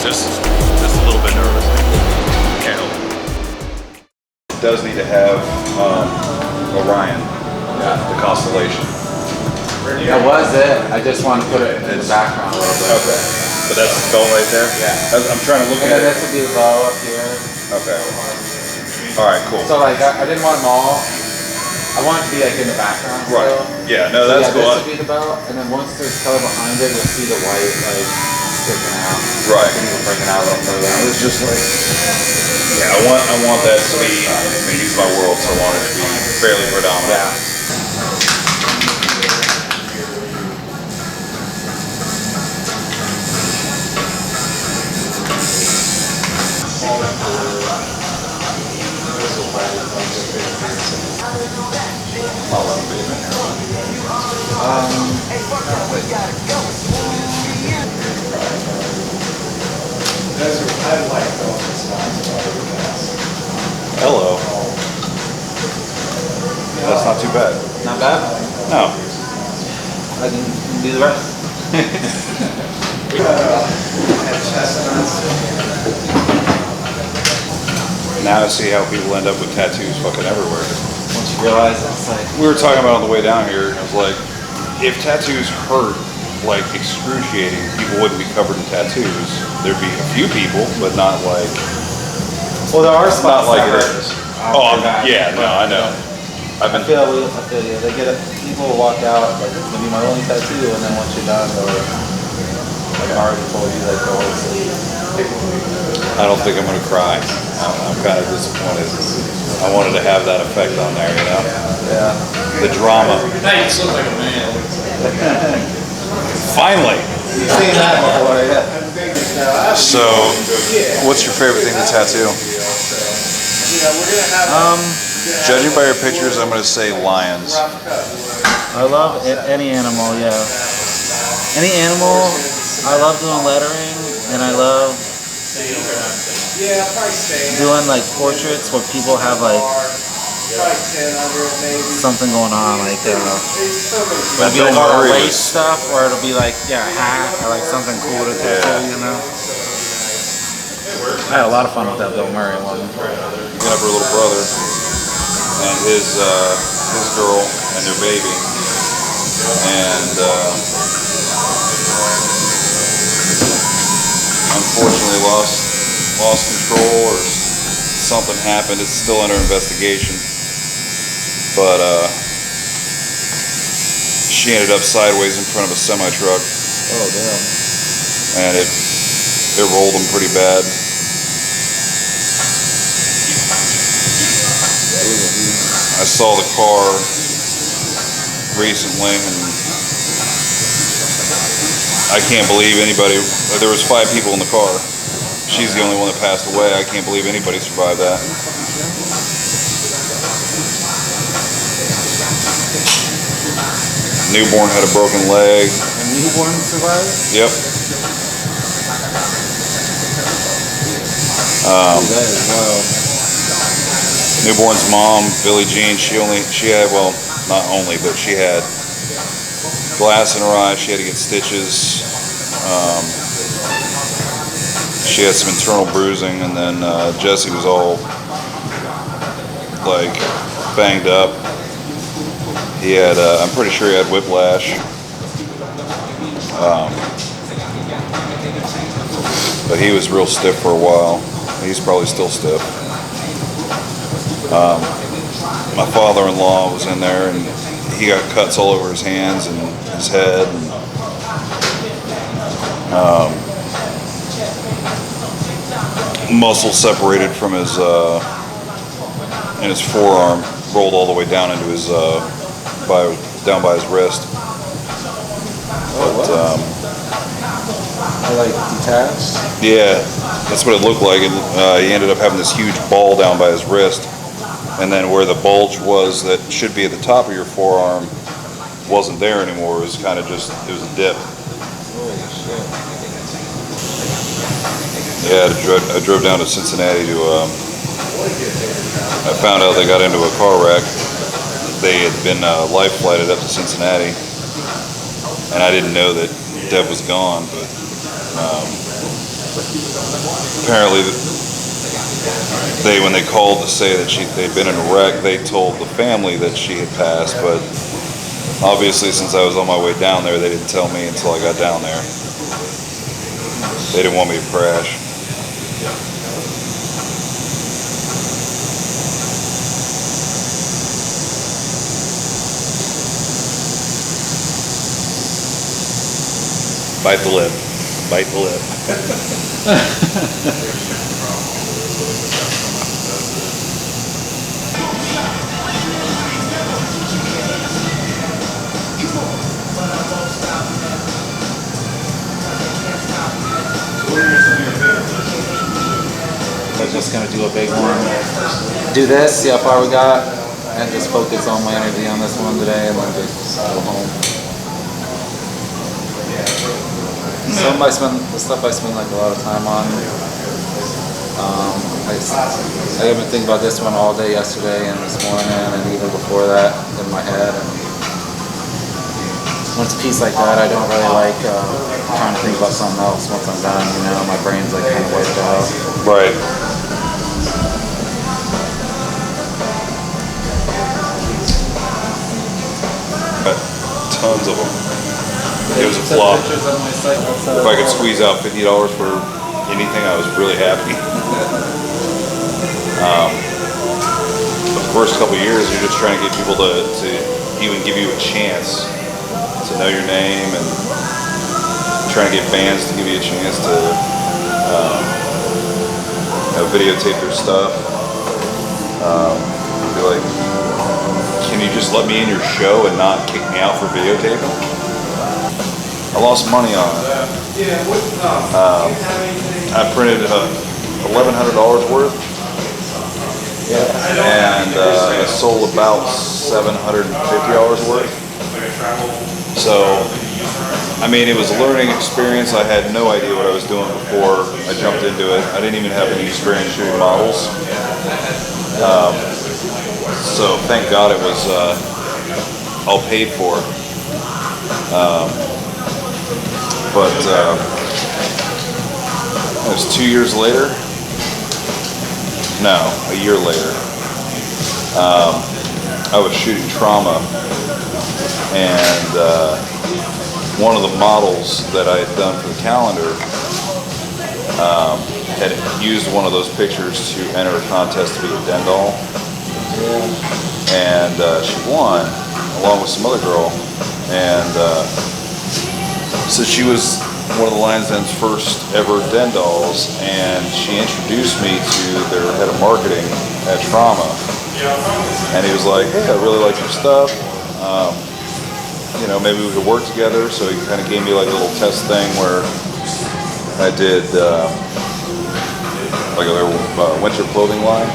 Just a little bit nervous. Can't help it. It does need to have Orion, the constellation. That was it. I just want to put it in the background a little bit. Okay. But that's the belt right there? Yeah. I'm trying to look And at then it. this would be the bow up here. Okay. Alright, cool. So like, I didn't want them all. I want it to be like in the background. Right. Still. Yeah, no, that's so, cool. This would be the belt, and then once there's color behind it, you'll see the white like sticking out. Right. And even breaking out a little further. It's just like. Yeah, I want that to be, I mean, he's my world, so I want it to be fairly predominant. Yeah. Hello. That's not too bad. Not bad? No. I can do the rest. Now I see how people end up with tattoos fucking everywhere. Once you realize it's like. We were talking about on the way down here, and it was like, if tattoos hurt like excruciating, people wouldn't be covered in tattoos. There'd be a few people, but not like. Well, there are spots not like that it hurt. is. Oh, yeah, no, I know. I feel you. They get it. People will walk out like, "It's gonna be my only tattoo," and then once you're done, they'll like I already told you like the whole sleeve. I don't think I'm gonna cry. I'm kind of disappointed. I wanted to have that effect on there, you know. Yeah. The drama. Hey, you just look like a man. Finally. You've seen that before, yeah. So, what's your favorite thing to tattoo? Judging by your pictures, I'm gonna say lions. I love any animal, yeah. Any animal, I love doing lettering, and I love doing like portraits where people have like something going on, like it'll be like all race stuff, or it'll be like a hat or like something cool to tattoo, you know. I had a lot of fun with that Bill Murray one. Picking up her little brother and his girl and their baby, and unfortunately lost control, or something happened. It's still under investigation, but she ended up sideways in front of a semi-truck. Oh damn! And it rolled them pretty bad. I saw the car recently, and I can't believe anybody. There was 5 people in the car. She's the only one that passed away. I can't believe anybody survived that. Newborn had a broken leg. A newborn survived? Yep. That is wild. Newborn's mom, Billie Jean, she had, well, not only, but she had glass in her eye. She had to get stitches. She had some internal bruising, and then Jesse was all like banged up. He had, I'm pretty sure he had whiplash. But he was real stiff for a while. He's probably still stiff. My father-in-law was in there, and he got cuts all over his hands and his head. And, muscle separated from his in his forearm, rolled all the way down into his down by his wrist. But Like detached? yeah, that's what it looked like. He ended up having this huge ball down by his wrist, and then where the bulge was that should be at the top of your forearm wasn't there anymore. It was kind of just, it was a dip. Holy shit. Yeah, I drove down to Cincinnati to, I found out they got into a car wreck. They had been life flighted up to Cincinnati, and I didn't know that Deb was gone, but apparently when they called to say that they'd been in a wreck, they told the family that she had passed, but obviously since I was on my way down there, they didn't tell me until I got down there. They didn't want me to crash. Bite the lip. Bite the lip. I'm just gonna do a big one. Do this, see how far we got, and just focus all my energy on this one today, and then just go home. The stuff I spend like a lot of time on. I've been thinking about this one all day yesterday and this morning, and even before that in my head. And once a piece like that, I don't really like trying to think about something else once I'm done. You know, my brain's like kind of wiped out. Right. Tons of them. It was a flop. If I could squeeze out $50 for anything, I was really happy. The first couple of years, you're just trying to get people to even give you a chance to know your name, and trying to get fans to give you a chance to videotape their stuff. Be like, can you just let me in your show and not kick me out for videotaping? I lost money on it. I printed $1,100 worth, and I sold about $750 worth. So, I mean, it was a learning experience. I had no idea what I was doing before I jumped into it. I didn't even have any experience shooting models. So thank God it was all paid for. But it was 2 years later. No, a year later. I was shooting Trauma, and one of the models that I had done for the calendar had used one of those pictures to enter a contest to be a den doll. And she won along with some other girl, and so she was one of the Lions Den's first ever den dolls, and she introduced me to their head of marketing at Trauma, and he was like, hey, I really like your stuff, you know, maybe we could work together. So he kind of gave me like a little test thing where I did like their winter clothing line.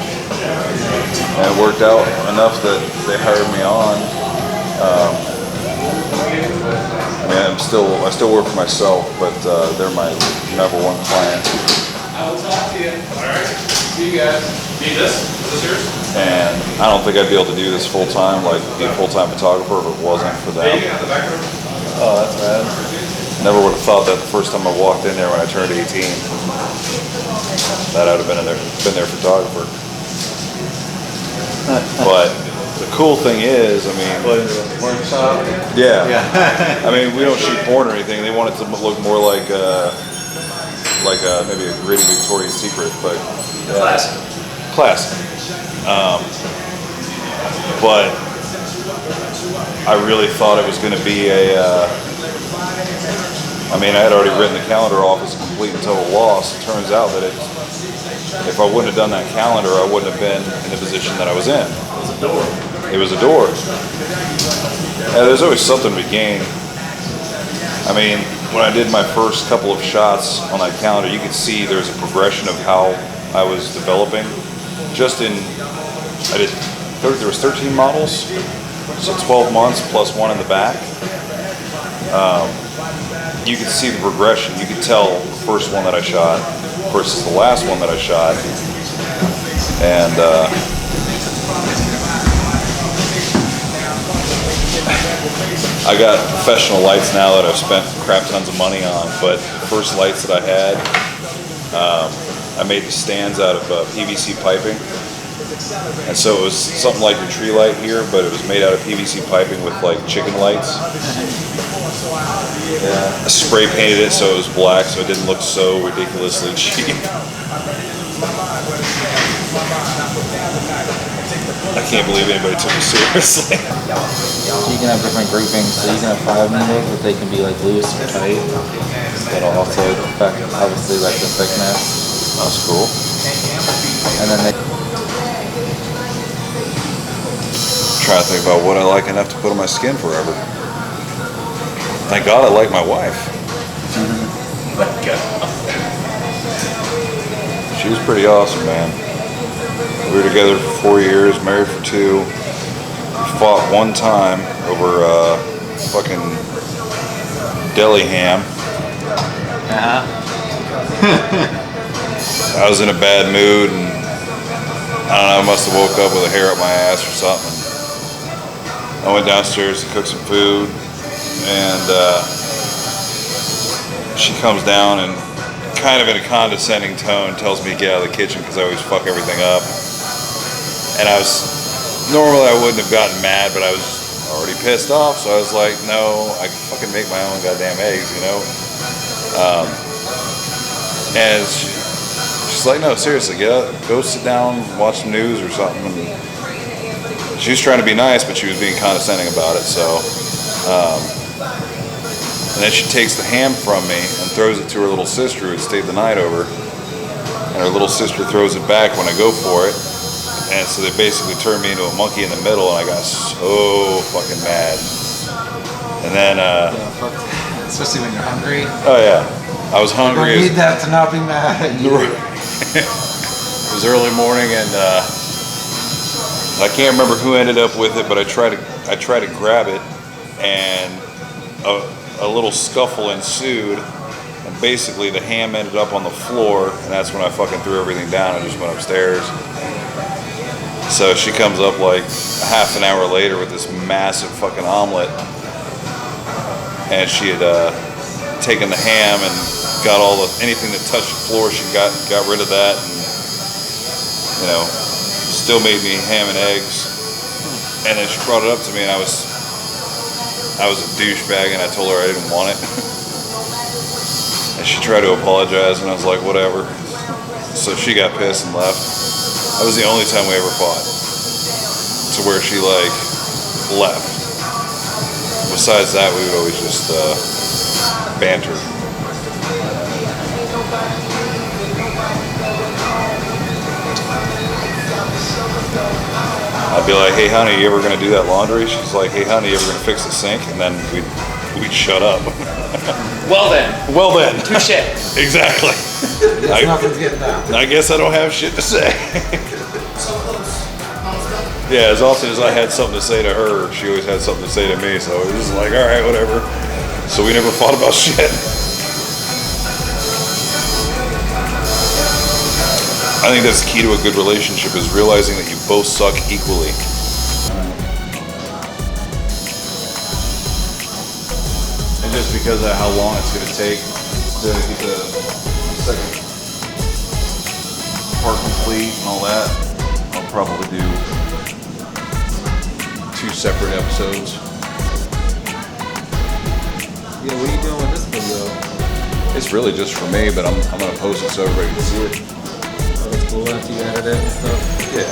And it worked out enough that they hired me on. I mean, I still work for myself, but they're my #1 client. I will talk to you. All right. See you guys. Need this? Is this yours? And I don't think I'd be able to do this full time, like be a full-time photographer, if it wasn't for them. Oh, that's rad. Never would have thought that the first time I walked in there when I turned 18, that I'd have been their photographer. But the cool thing is, I mean, Workshop. yeah. I mean, we don't shoot porn or anything. They want it to look more like maybe a gritty Victoria's Secret, but classic. But I really thought it was going to be I mean, I had already written the calendar off as a complete and total loss. It turns out that if I wouldn't have done that calendar, I wouldn't have been in the position that I was in. It was a door. Yeah, there's always something to be gained. I mean, when I did my first couple of shots on that calendar, you could see there's a progression of how I was developing. There was 13 models, so 12 months plus one in the back. You could see the progression. You could tell the first one that I shot versus the last one that I shot. And I got professional lights now that I've spent crap tons of money on, but the first lights that I had, I made the stands out of PVC piping. And so it was something like your tree light here, but it was made out of PVC piping with like chicken lights. Yeah. I spray painted it so it was black so it didn't look so ridiculously cheap. I can't believe anybody took me seriously. So you can have different groupings. So you can have 5 needles, but they can be like loose or tight. That'll also affect obviously like the thickness. That's cool. And then they Trying to think about what I like enough to put on my skin forever. Thank God I like my wife. She was pretty awesome, man. We were together for 4 years, married for 2. We fought one time over fucking deli ham. I was in a bad mood and I don't know, I must have woke up with a hair up my ass or something. I went downstairs to cook some food and she comes down and kind of in a condescending tone tells me to get out of the kitchen because I always fuck everything up. And normally I wouldn't have gotten mad, but I was already pissed off, so I was like, no, I can fucking make my own goddamn eggs, you know? And she's like, no, seriously, get up, go sit down, watch the news or something. And she was trying to be nice, but she was being condescending about it, so. And then she takes the ham from me and throws it to her little sister who had stayed the night over. And her little sister throws it back when I go for it. And so they basically turned me into a monkey in the middle, and I got so fucking mad. And then, especially when you're hungry. oh yeah, I was hungry. You need that to not be mad at you. It was early morning, and I can't remember who ended up with it, but I tried to grab it, and a little scuffle ensued, and basically the ham ended up on the floor, and that's when I fucking threw everything down and just went upstairs. So she comes up like half an hour later with this massive fucking omelet, and she had taken the ham and got anything that touched the floor, she got rid of that, and you know, still made me ham and eggs. And then she brought it up to me, and I was a douchebag, and I told her I didn't want it. And she tried to apologize, and I was like, whatever. So she got pissed and left. That was the only time we ever fought, to where she like left. Besides that, we would always just banter. I'd be like, hey honey, you ever gonna do that laundry? She's like, hey honey, you ever gonna fix the sink? And then we'd shut up. Well then. Well then. Touche. Exactly. Nothing's getting down. I guess I don't have shit to say. Yeah, as often as I had something to say to her, she always had something to say to me, so it was just like, alright, whatever. So we never fought about shit. I think that's the key to a good relationship, is realizing that you both suck equally. And just because of how long it's going to take to get the second part complete and all that, I'll probably do 2 separate episodes. Yeah, what are you doing with this video? It's really just for me, but I'm going to post it so everybody can see it. Oh, it's cool after you edit it and stuff. Yeah.